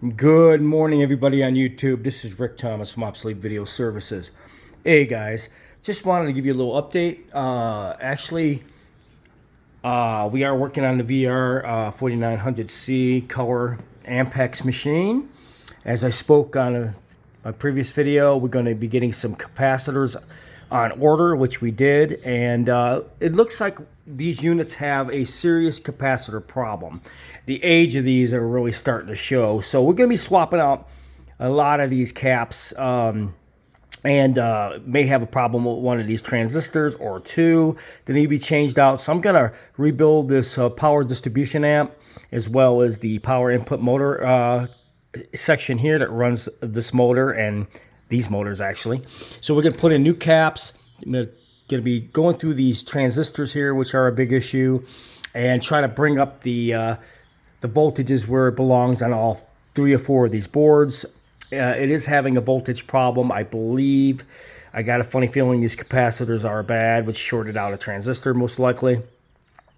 Good morning, everybody on YouTube. This is Rick Thomas from Obsolete Video Services. Hey guys, just wanted to give you a little update. We are working on the VR 4900C color Ampex machine. As I spoke on my previous video, we're going to be getting some capacitors on order, which we did, and it looks like these units have a serious capacitor problem. The age of these are really starting to show, so we're going to be swapping out a lot of these caps, and may have a problem with one of these transistors or two that need to be changed out. So I'm going to rebuild this power distribution amp as well as the power input motor section here that runs this motor and these motors actually. So we're going to put in new caps. I'm going to be going through these transistors here, which are a big issue, and try to bring up the voltages where it belongs on all 3 or 4 of these boards. It is having a voltage problem, I believe. I got a funny feeling these capacitors are bad, which shorted out a transistor most likely.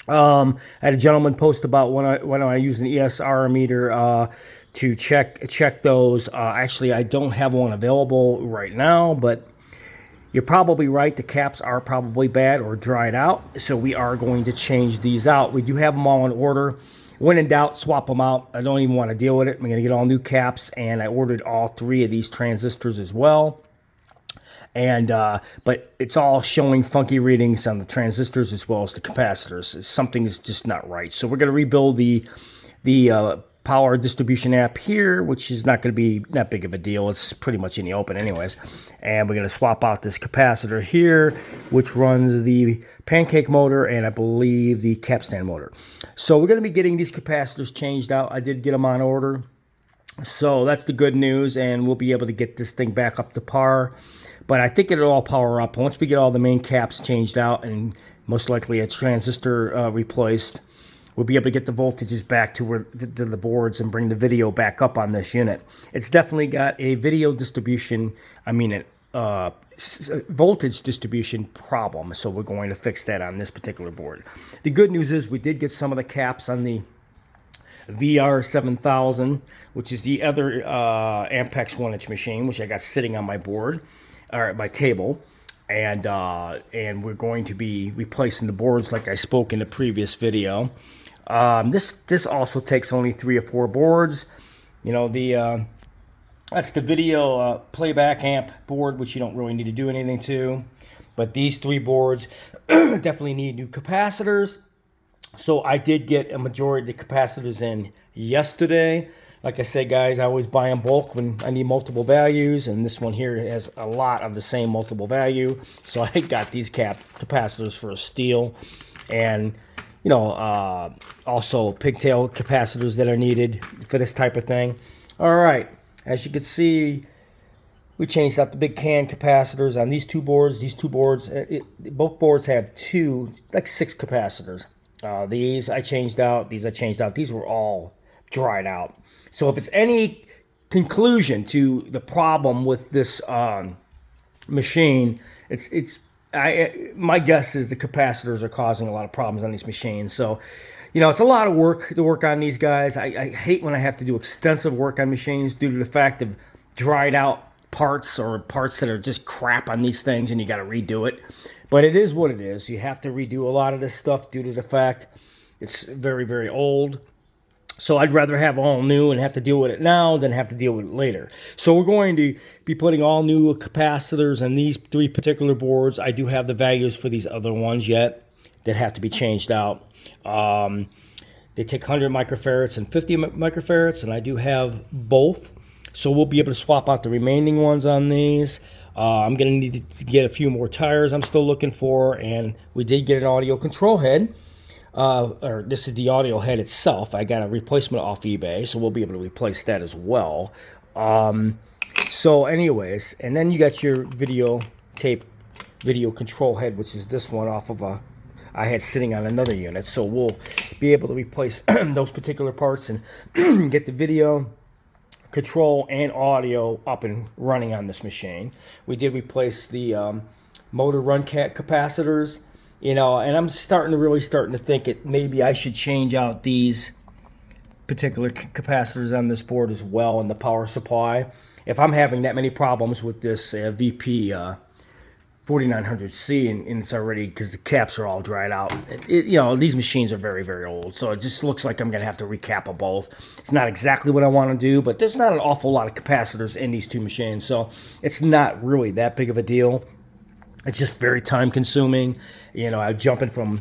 I had a gentleman post about when I use an ESR meter to check those. Actually, I don't have one available right now, but you're probably right. The caps are probably bad or dried out, so we are going to change these out. We do have them all in order. When in doubt, swap them out. I don't even want to deal with it. I'm going to get all new caps, and I ordered all 3 of these transistors as well. And but it's all showing funky readings on the transistors as well as the capacitors. Something is just not right. So we're going to rebuild the power distribution app here, which is not going to be that big of a deal. It's pretty much in the open anyways. And we're going to swap out this capacitor here, which runs the pancake motor and I believe the capstan motor. So we're going to be getting these capacitors changed out. I did get them on order. So that's the good news, and we'll be able to get this thing back up to par. But I think it'll all power up. Once we get all the main caps changed out and most likely a transistor replaced, we'll be able to get the voltages back to the boards and bring the video back up on this unit. It's definitely got a video distribution, voltage distribution problem. So we're going to fix that on this particular board. The good news is we did get some of the caps on the VR 7000, which is the other Ampex 1-inch machine, which I got sitting on my board, or at my table, and we're going to be replacing the boards like I spoke in the previous video. This also takes only 3 or 4 boards. You know, that's the video playback amp board, which you don't really need to do anything to, but these 3 boards definitely need new capacitors. So I did get a majority of the capacitors in yesterday. Like I said, guys, I always buy in bulk when I need multiple values, and this one here has a lot of the same multiple value. So I got these capacitors for a steal, and you know, also pigtail capacitors that are needed for this type of thing. All right, as you can see, we changed out the big can capacitors on these 2 boards. These 2 boards, both boards have 6 capacitors. These I changed out. These I changed out. These were all dried out. So if it's any conclusion to the problem with this machine, my guess is the capacitors are causing a lot of problems on these machines. So, you know, it's a lot of work to work on these guys. I hate when I have to do extensive work on machines due to the fact of dried out parts or parts that are just crap on these things and you got to redo it. But it is what it is. You have to redo a lot of this stuff due to the fact it's very, very old. So I'd rather have all new and have to deal with it now than have to deal with it later. So we're going to be putting all new capacitors on these 3 particular boards. I do have the values for these other ones yet that have to be changed out. They take 100 microfarads and 50 microfarads, and I do have both. So we'll be able to swap out the remaining ones on these. I'm going to need to get a few more tires I'm still looking for, and we did get an audio control head. Or this is the audio head itself. I got a replacement off eBay, so we'll be able to replace that as well. So anyways, and then you got your video control head, which is this one off of I had sitting on another unit. So we'll be able to replace those particular parts and get the video control and audio up and running on this machine. We did replace the motor run capacitors, you know, and I'm really starting to think maybe I should change out these particular capacitors on this board as well, and the power supply. If I'm having that many problems with this VP 4900C, and it's already, because the caps are all dried out. You know, these machines are very, very old, so it just looks like I'm going to have to recap them both. It's not exactly what I want to do, but there's not an awful lot of capacitors in these two machines, so it's not really that big of a deal. It's just very time consuming. You know, I'm jumping from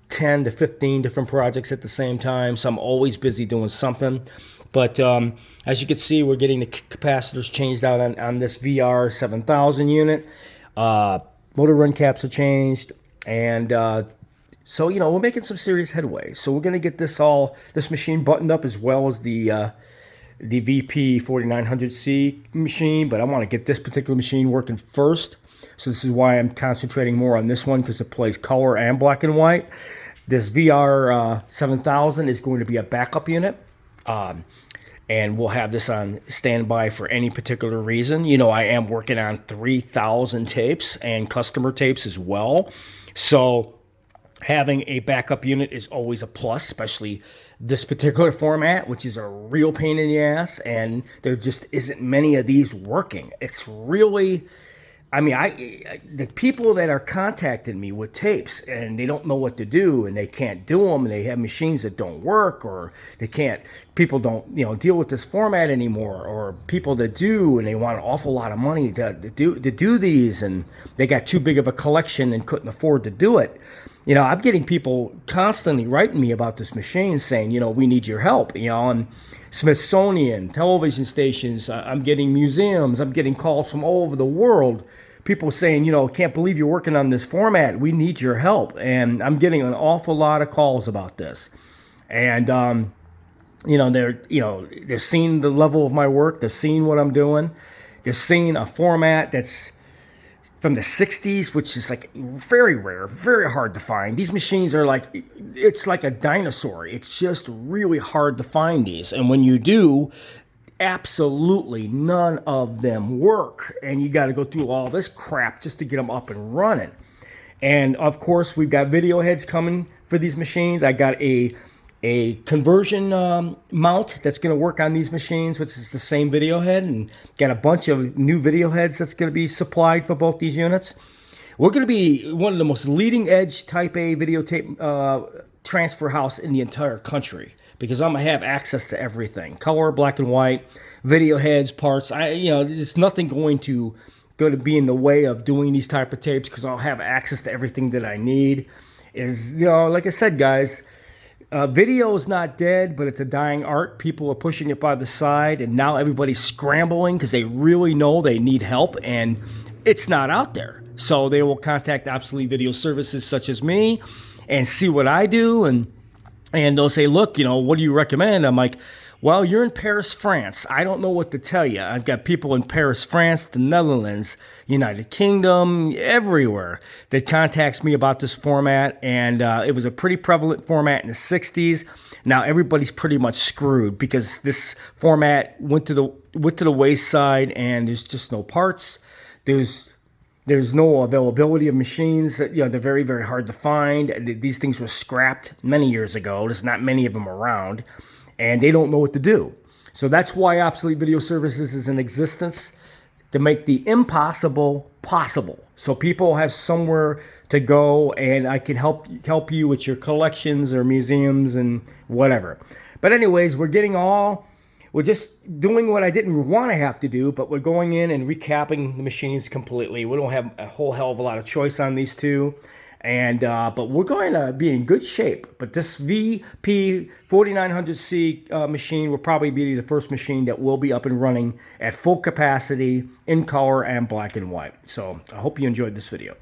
10 to 15 different projects at the same time, so I'm always busy doing something. But as you can see, we're getting the capacitors changed out on this VR 7000 unit. Motor run caps are changed, and so, you know, we're making some serious headway. So we're going to get this machine buttoned up, as well as the VP 4900C machine, but I want to get this particular machine working first. So this is why I'm concentrating more on this one, because it plays color and black and white. This VR 7000 is going to be a backup unit. And we'll have this on standby for any particular reason. You know, I am working on 3,000 tapes and customer tapes as well. So having a backup unit is always a plus, especially this particular format, which is a real pain in the ass. And there just isn't many of these working. It's really... I mean, the people that are contacting me with tapes, and they don't know what to do, and they can't do them, and they have machines that don't work, or people don't, you know, deal with this format anymore, or people that do, and they want an awful lot of money to do these, and they got too big of a collection and couldn't afford to do it. You know, I'm getting people constantly writing me about this machine, saying, you know, we need your help, you know, and Smithsonian, television stations, I'm getting museums, I'm getting calls from all over the world, people saying, you know, can't believe you're working on this format, we need your help. And I'm getting an awful lot of calls about this. And, you know, they're seeing the level of my work, they're seeing what I'm doing, they're seeing a format that's from the 60s, which is like very rare, very hard to find. These machines are like, it's like a dinosaur. It's just really hard to find these. And when you do, absolutely none of them work. And you got to go through all this crap just to get them up and running. And of course, we've got video heads coming for these machines. I got a conversion mount that's going to work on these machines, which is the same video head, and got a bunch of new video heads that's going to be supplied for both these units. We're going to be one of the most leading edge Type A videotape transfer house in the entire country, because I'm going to have access to everything: color, black and white, video heads, parts. You know, there's nothing going to be in the way of doing these type of tapes, because I'll have access to everything that I need. You know, like I said, guys, video is not dead, but it's a dying art. People are pushing it by the side, and now everybody's scrambling because they really know they need help, and it's not out there. So they will contact Obsolete Video Services such as me and see what I do, and they'll say, look, you know, what do you recommend? I'm like, well, you're in Paris, France. I don't know what to tell you. I've got people in Paris, France, the Netherlands, United Kingdom, everywhere that contacts me about this format. And it was a pretty prevalent format in the 60s. Now everybody's pretty much screwed, because this format went to the wayside, and there's just no parts. There's no availability of machines. You know, they're very, very hard to find. These things were scrapped many years ago. There's not many of them around, and they don't know what to do. So that's why Obsolete Video Services is in existence, to make the impossible possible. So people have somewhere to go, and I can help you with your collections or museums and whatever. But anyways, we're just doing what I didn't want to have to do, but we're going in and recapping the machines completely. We don't have a whole hell of a lot of choice on these two. And but we're going to be in good shape. But this VP 4900C machine will probably be the first machine that will be up and running at full capacity in color and black and white. So I hope you enjoyed this video.